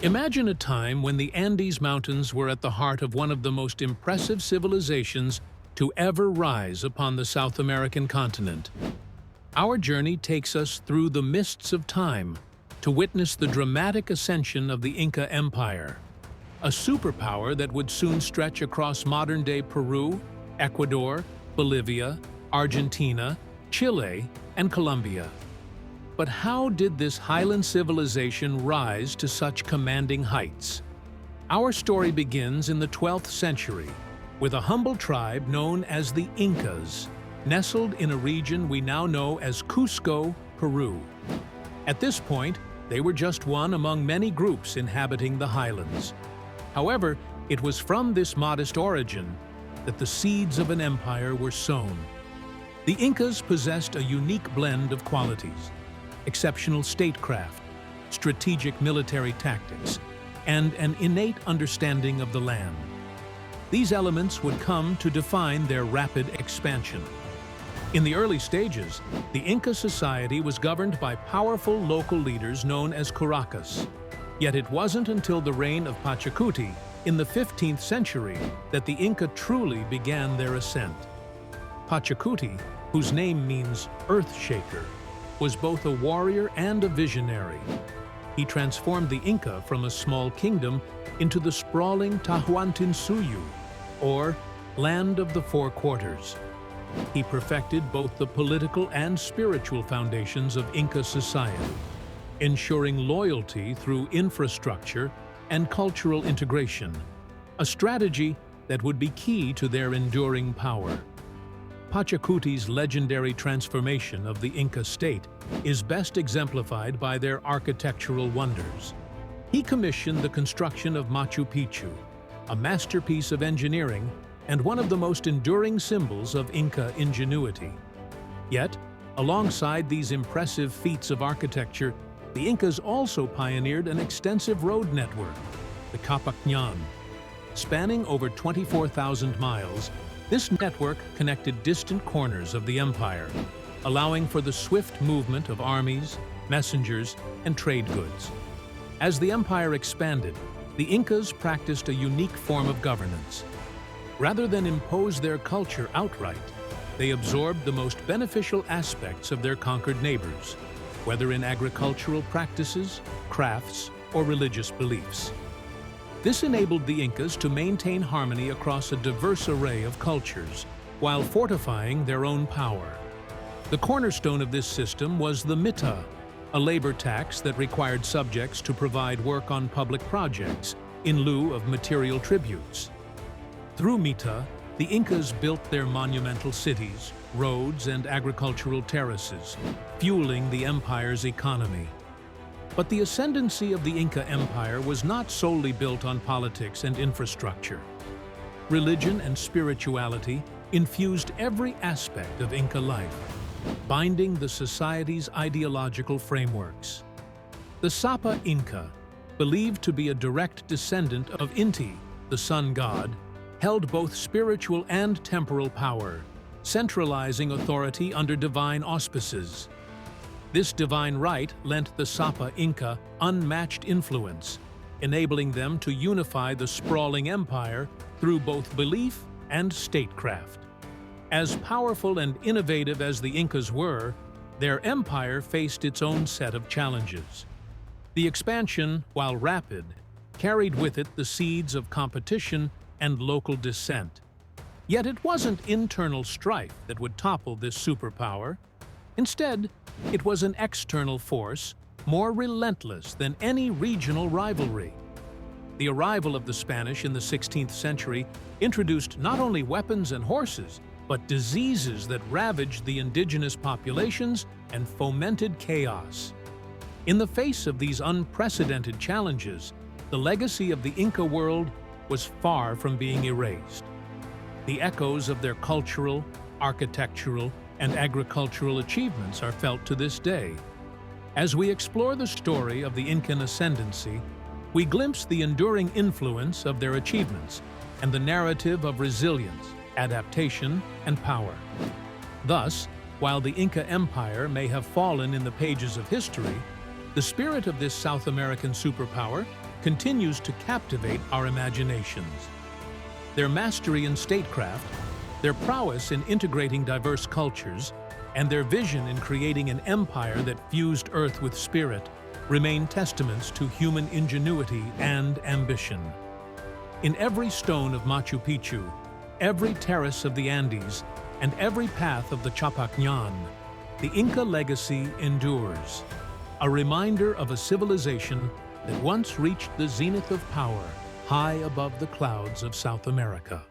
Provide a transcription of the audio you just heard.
Imagine a time when the Andes Mountains were at the heart of one of the most impressive civilizations to ever rise upon the South American continent. Our journey takes us through the mists of time to witness the dramatic ascension of the Inca Empire, a superpower that would soon stretch across modern-day Peru, Ecuador, Bolivia, Argentina, Chile, and Colombia. But how did this highland civilization rise to such commanding heights? Our story begins in the 12th century with a humble tribe known as the Incas, nestled in a region we now know as Cusco, Peru. At this point, they were just one among many groups inhabiting the highlands. However, it was from this modest origin that the seeds of an empire were sown. The Incas possessed a unique blend of qualities: exceptional statecraft, strategic military tactics, and an innate understanding of the land. These elements would come to define their rapid expansion. In the early stages, the Inca society was governed by powerful local leaders known as curacas. Yet it wasn't until the reign of Pachacuti in the 15th century that the Inca truly began their ascent. Pachacuti, whose name means earth shaker, was both a warrior and a visionary. He transformed the Inca from a small kingdom into the sprawling Tahuantinsuyu, or Land of the Four Quarters. He perfected both the political and spiritual foundations of Inca society, ensuring loyalty through infrastructure and cultural integration, a strategy that would be key to their enduring power. Pachacuti's legendary transformation of the Inca state is best exemplified by their architectural wonders. He commissioned the construction of Machu Picchu, a masterpiece of engineering and one of the most enduring symbols of Inca ingenuity. Yet, alongside these impressive feats of architecture, the Incas also pioneered an extensive road network, the Qhapaq Ñan. Spanning over 24,000 miles, this network connected distant corners of the empire, allowing for the swift movement of armies, messengers, and trade goods. As the empire expanded, the Incas practiced a unique form of governance. Rather than impose their culture outright, they absorbed the most beneficial aspects of their conquered neighbors, whether in agricultural practices, crafts, or religious beliefs. This enabled the Incas to maintain harmony across a diverse array of cultures, while fortifying their own power. The cornerstone of this system was the mita, a labor tax that required subjects to provide work on public projects in lieu of material tributes. Through mita, the Incas built their monumental cities, roads, and agricultural terraces, fueling the empire's economy. But the ascendancy of the Inca Empire was not solely built on politics and infrastructure. Religion and spirituality infused every aspect of Inca life, binding the society's ideological frameworks. The Sapa Inca, believed to be a direct descendant of Inti, the sun god, held both spiritual and temporal power, centralizing authority under divine auspices. This divine right lent the Sapa Inca unmatched influence, enabling them to unify the sprawling empire through both belief and statecraft. As powerful and innovative as the Incas were, their empire faced its own set of challenges. The expansion, while rapid, carried with it the seeds of competition and local dissent. Yet it wasn't internal strife that would topple this superpower. Instead, it was an external force more relentless than any regional rivalry. The arrival of the Spanish in the 16th century introduced not only weapons and horses, but diseases that ravaged the indigenous populations and fomented chaos. In the face of these unprecedented challenges, the legacy of the Inca world was far from being erased. The echoes of their cultural, architectural, and agricultural achievements are felt to this day. As we explore the story of the Incan ascendancy, we glimpse the enduring influence of their achievements and the narrative of resilience, adaptation, and power. Thus, while the Inca Empire may have fallen in the pages of history, the spirit of this South American superpower continues to captivate our imaginations. Their mastery in statecraft, their prowess in integrating diverse cultures, and their vision in creating an empire that fused earth with spirit remain testaments to human ingenuity and ambition. In every stone of Machu Picchu, every terrace of the Andes, and every path of the Qhapaq Ñan, the Inca legacy endures, a reminder of a civilization that once reached the zenith of power high above the clouds of South America.